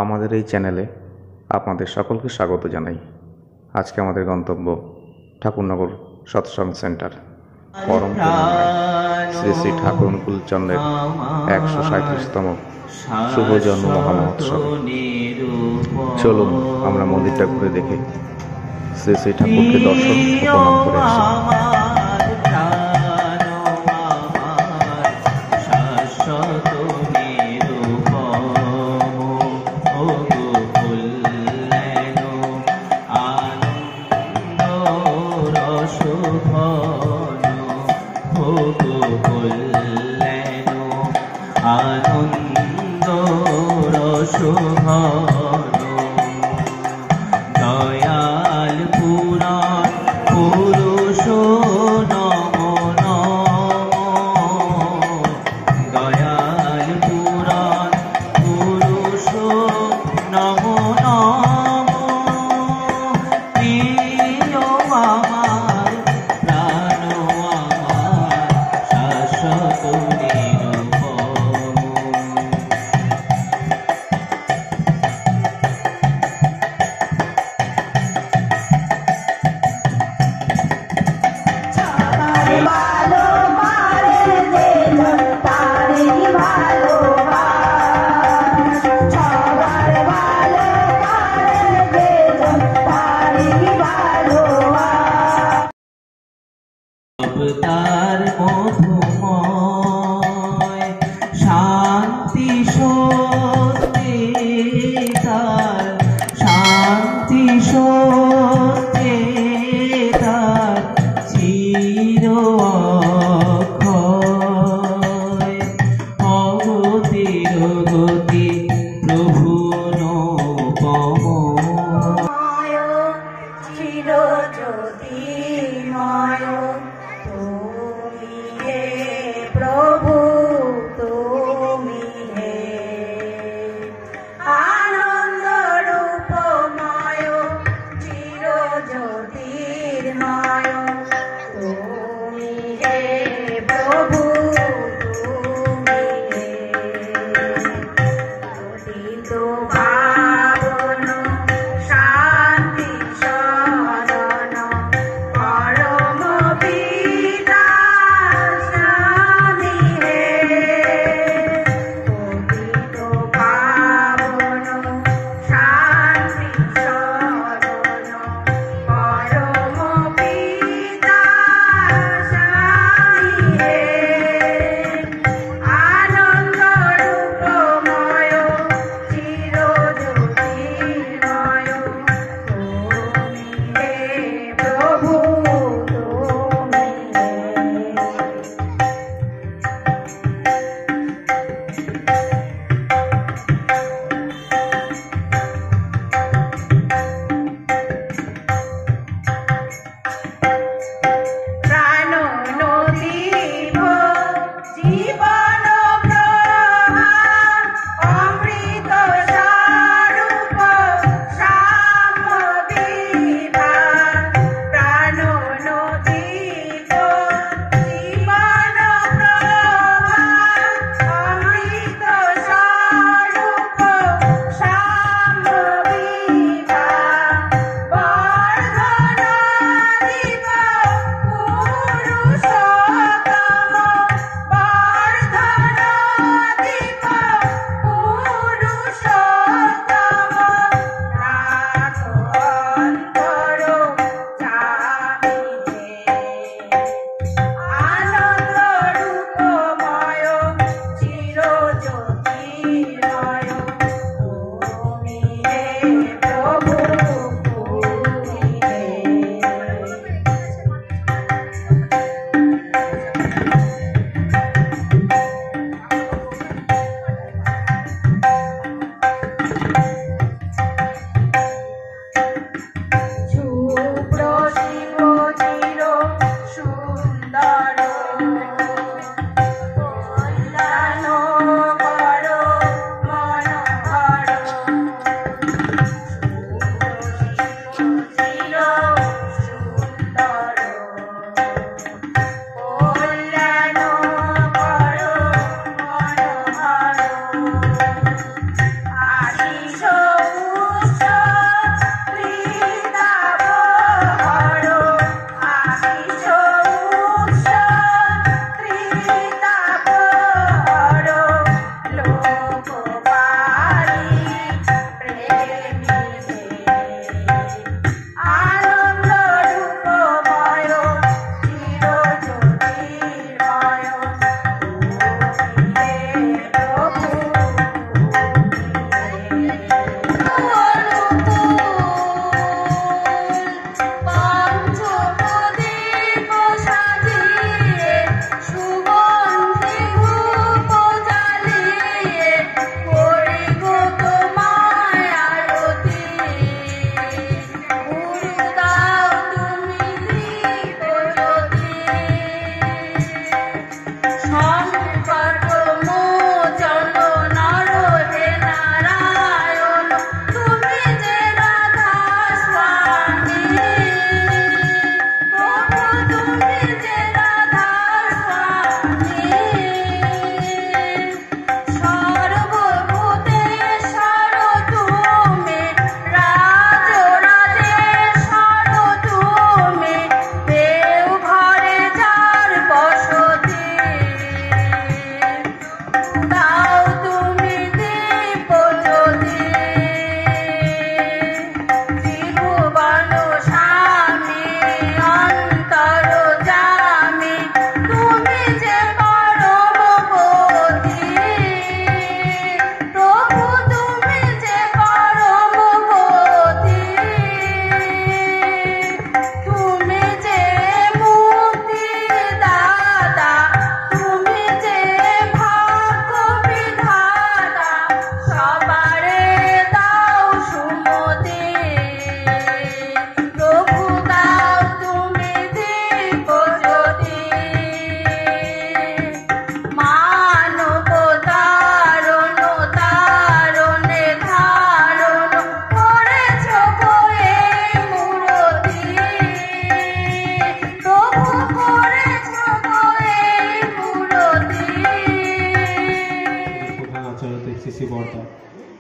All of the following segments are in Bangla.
আমাদের এই চ্যানেলে আপনাদের সকলকে স্বাগত জানাই। আজকে আমাদের গন্তব্য ঠাকুরনগর সৎসঙ্গ সেন্টার। পরম শ্রী শ্রী ঠাকুর অনুকূলচন্দ্রের 137তম শুভ জন্ম মহামহোৎসব। চলুন আমরা মন্দিরটা ঘুরে দেখে শ্রী শ্রী ঠাকুরকে দর্শন ও প্রণাম করে আসি। আনন্দ রসঘন দয়াল পুরাণ পুরুষ নম নম, দয়াল পুরাণ পুরুষ নম নম, প্রিয় আমার প্রাণ আমার শাশ্বত তার মধুময় শান্তি সত্যে, তার শান্তি সত্যে, তার চির অক্ষয় অগতির গতি প্রভু নবম চির জ্যোতির্ময় তুমি হে প্রভু, তুমি হে আনন্দ রূপময় চির জ্যোতির্ময়, তুমি হে প্রভু, তুমি হে পতিত পাবন শান্তি শরণ পরম পিতা স্বামী হে, পতিত পাবন শান্তি শরণ পরম পিতা স্বামী হে, আনন্দ রূপময় চির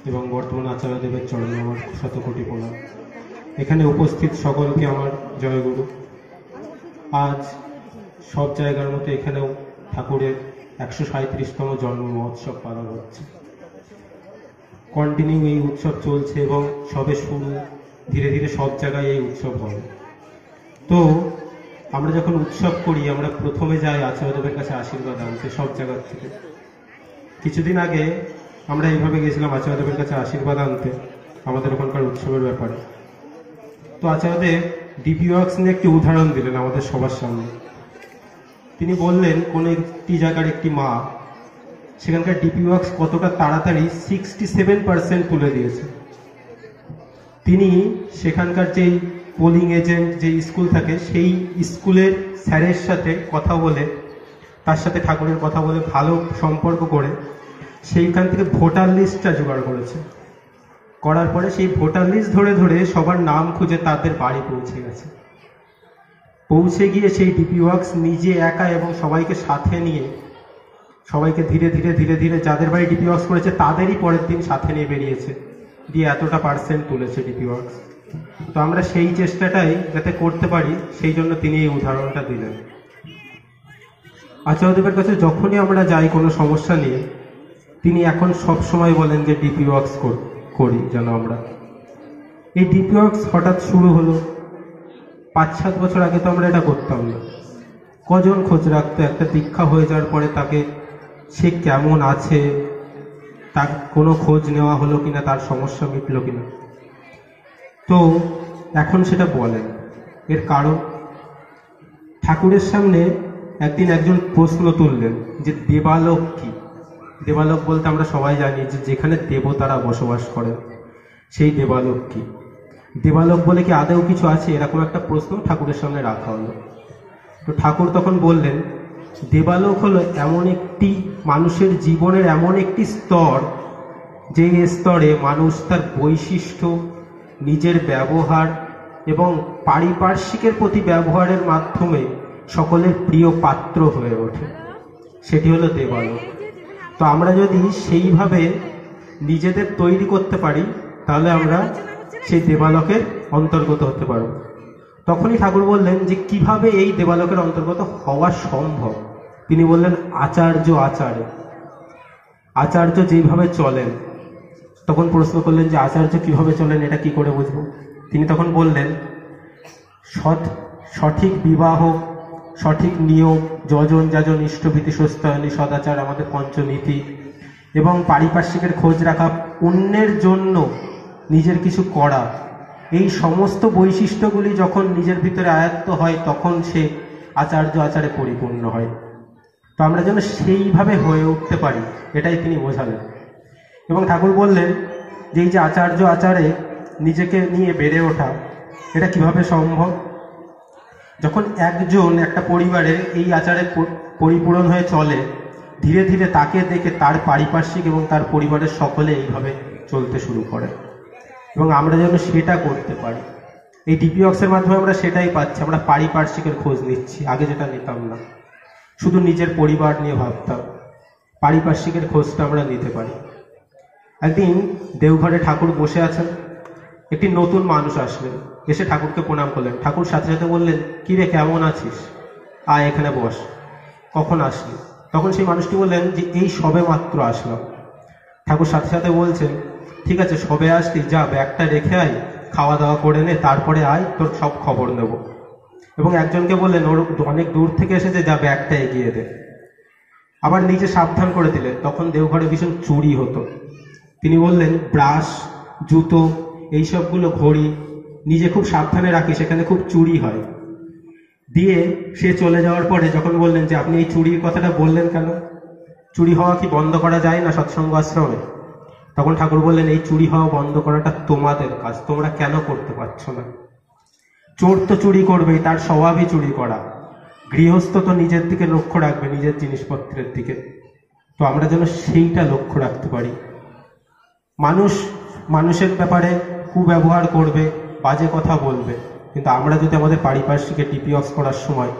এবং বর্তমান আচার্যদেবের চরণে আমার শতকোটি প্রণাম। এখানে উপস্থিত সকলকে আমার জয়গুরু। আজ সব জায়গার মতো এখানেও ঠাকুরের 137তম জন্ম মহোৎসব পালন হচ্ছে। কন্টিনিউ এই উৎসব চলছে এবং সবে শুরু, ধীরে ধীরে সব জায়গায় এই উৎসব হবে। তো আমরা যখন উৎসব করি আমরা প্রথমে যাই আচার্যদেবের কাছে আশীর্বাদ আনতে সব জায়গার থেকে। কিছুদিন আগে আমরা এইভাবে গেছিলাম আচার্যদেবের কাছে আশীর্বাদ আনতে আমাদের ওখানকার উৎসবের ব্যাপারে। তো আচার্যদেব ডিপি ওয়ার্কস নিয়ে একটি উদাহরণ দিলেন আমাদের সবার সামনে। তিনি বললেন কোন একটি জায়গার একটি মা সেখানকার ডিপি ওয়ার্কস কতটা তাড়াতাড়ি 67% তুলে দিয়েছে। তিনি সেখানকার যেই পোলিং এজেন্ট যে স্কুল থাকে সেই স্কুলের স্যারের সাথে কথা বলে, তার সাথে ঠাকুরের কথা বলে ভালো সম্পর্ক করে সেইখান থেকে ভোটার লিস্টটা জোগাড় করেছে। করার পরে সেই ভোটার লিস্ট ধরে ধরে সবার নাম খুঁজে তাদের বাড়ি পৌঁছে গেছে। পৌঁছে গিয়ে সেই ডিপি ওয়ার্কস নিজে একা এবং সবাইকে সাথে নিয়ে সবাইকে ধীরে ধীরে ধীরে ধীরে যাদের বাড়ি ডিপি ওয়ার্কস করেছে তাদেরই পরের দিন সাথে নিয়ে বেরিয়েছে, দিয়ে এতটা পার্সেন্ট তুলেছে ডিপি ওয়ার্কস। তো আমরা সেই চেষ্টাটাই যাতে করতে পারি সেই জন্য তিনি এই উদাহরণটা দিলেন। আচার্যদেবের কাছে যখনই আমরা যাই কোনো সমস্যা নিয়ে, তিনি এখন সব সময় বলেন যে ডিপি ওয়ার্কস করি যেন আমরা। এই ডিপি ওয়ার্কস হঠাৎ শুরু হলো, 5-7 বছর আগে তো আমরা এটা করতাম না। কজন খোঁজ রাখতো একটা দীক্ষা হয়ে যাওয়ার পরে তাকে, সে কেমন আছে, তার কোনো খোঁজ নেওয়া হলো কিনা, তার সমস্যা মিটলো কিনা। তো এখন সেটা বলেন। এর কারণ ঠাকুরের সামনে একদিন একজন প্রশ্ন তুললেন যে দেবালোক কি। দেবালোক বলতে আমরা সবাই জানি যে যেখানে দেবতারা বসবাস করেন সেই দেবালোক কি। দেবালোক বলে কি আদৌ কিছু আছে, এরকম একটা প্রশ্ন ঠাকুরের সামনে রাখা হলো। তো ঠাকুর তখন বললেন দেবালোক হলো এমন একটি মানুষের জীবনের এমন একটি স্তর, যে স্তরে মানুষ তার বৈশিষ্ট্য, নিজের ব্যবহার এবং পারিপার্শ্বিকের প্রতি ব্যবহারের মাধ্যমে সকলের প্রিয় পাত্র হয়ে ওঠে, সেটি হলো দেবালোক। তো আমরা যদি সেইভাবে নিজেদের তৈরি করতে পারি তাহলে আমরা সেই দেবালোকের অন্তর্গত হতে পারব। তখনই ঠাকুর বললেন যে কিভাবে এই দেবালোকের অন্তর্গত হওয়া সম্ভব। তিনি বললেন আচার্য যেভাবে চলেন। তখন প্রশ্ন করলেন যে আচার্য কিভাবে চলেন, এটা কি করে বুঝবো। তিনি তখন বললেন সঠিক বিবাহ, সঠিক নিয়ম, যজন যাজন ইষ্টভীতি সস্তায়নী সদাচার আমাদের পঞ্চনীতি, এবং পারিপার্শ্বিকের খোঁজ রাখা, অন্যের জন্য নিজের কিছু করা, এই সমস্ত বৈশিষ্ট্যগুলি যখন নিজের ভিতরে আয়ত্ত হয় তখন সে আচারে পরিপূর্ণ হয়। তো আমরা যেন সেইভাবে হয়ে উঠতে পারি এটাই তিনি বোঝালেন। এবং ঠাকুর বললেন যে এই যে আচারে নিজেকে নিয়ে বেড়ে ওঠা, এটা কিভাবে সম্ভব। যখন একজন একটা পরিবারে এই আচারে পরিপূরণ হয়ে চলে, ধীরে ধীরে তাকে দেখে তার পারিপার্শ্বিক এবং তার পরিবারের সকলে এইভাবে চলতে শুরু করে। এবং আমরা যেন সেটা করতে পারি। এই ডিপি ওয়ার্কসের মাধ্যমে আমরা সেটাই পাচ্ছি। আমরা পারিপার্শ্বিকের খোঁজ নিচ্ছি, আগে যেটা নিতাম না, শুধু নিজের পরিবার নিয়ে ভাবতাম। পারিপার্শ্বিকের খোঁজটা আমরা নিতে পারি। একদিন দেওঘরে ঠাকুর বসে আছেন, একটি নতুন মানুষ আসলেন, এসে ঠাকুরকে প্রণাম করলেন। ঠাকুর সাথে সাথে বললেন কি রে কেমন আছিস, আয় এখানে বস, কখন আসলি। তখন সেই মানুষটি বললেন যে এই সবে মাত্র আসলাম। ঠাকুর সাথে সাথে বলছেন ঠিক আছে, সবে আসলি, যা ব্যাগটা রেখে আয়, খাওয়া দাওয়া করে নে, তারপরে আয়, তোর সব খবর নেব। এবং একজনকে বললেন ওর অনেক দূর থেকে এসেছে, যা ব্যাগটা এগিয়ে দে। আবার নিজে সাবধান করে দিলেন। তখন দেওঘরে ভীষণ চুরি হতো। তিনি বললেন ব্রাশ, জুতো, এইসবগুলো, ঘড়ি নিজে খুব সাবধানে রাখি, সেখানে খুব চুরি হয়। দিয়ে সে চলে যাওয়ার পরে যখন বললেন যে আপনি এই চুরির কথাটা বললেন কেন, চুরি হওয়া কি বন্ধ করা যায় না সৎসঙ্গ আশ্রমে? তখন ঠাকুর বললেন এই চুরি হওয়া বন্ধ করাটা তোমাদের কাজ, তোমরা কেন করতে পারছো না? চোর তো চুরি করবেই, তার স্বভাবই চুরি করা। গৃহস্থ তো নিজের দিকে লক্ষ্য রাখবে, নিজের জিনিসপত্রের দিকে। তো আমরা যেন সেইটা লক্ষ্য রাখতে পারি। মানুষের ব্যাপারে কুব্যবহার করবে, বাজে কথা বলবে, কিন্তু আমরা যদি আমাদের পারিপার্শ্বিকে ডিপি ওয়ার্কস করার সময়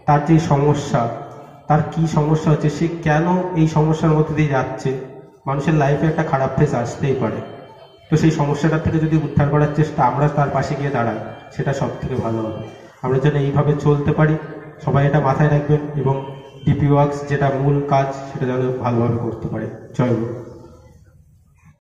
তার যে সমস্যা, তার কি সমস্যা হচ্ছে, সে কেন এই সমস্যার মধ্যে দিয়ে যাচ্ছে, মানুষের লাইফে একটা খারাপ ফেজ আসতেই পারে। তো সেই সমস্যাটার থেকে যদি উদ্ধার করার চেষ্টা আমরা তার পাশে গিয়ে দাঁড়াই, সেটা সব থেকে ভালো হবে। আমরা যেন এইভাবে চলতে পারি, সবাই এটা মাথায় রাখবেন, এবং ডিপি ওয়ার্কস যেটা মূল কাজ সেটা যেন ভালোভাবে করতে পারে। জয় গুরু।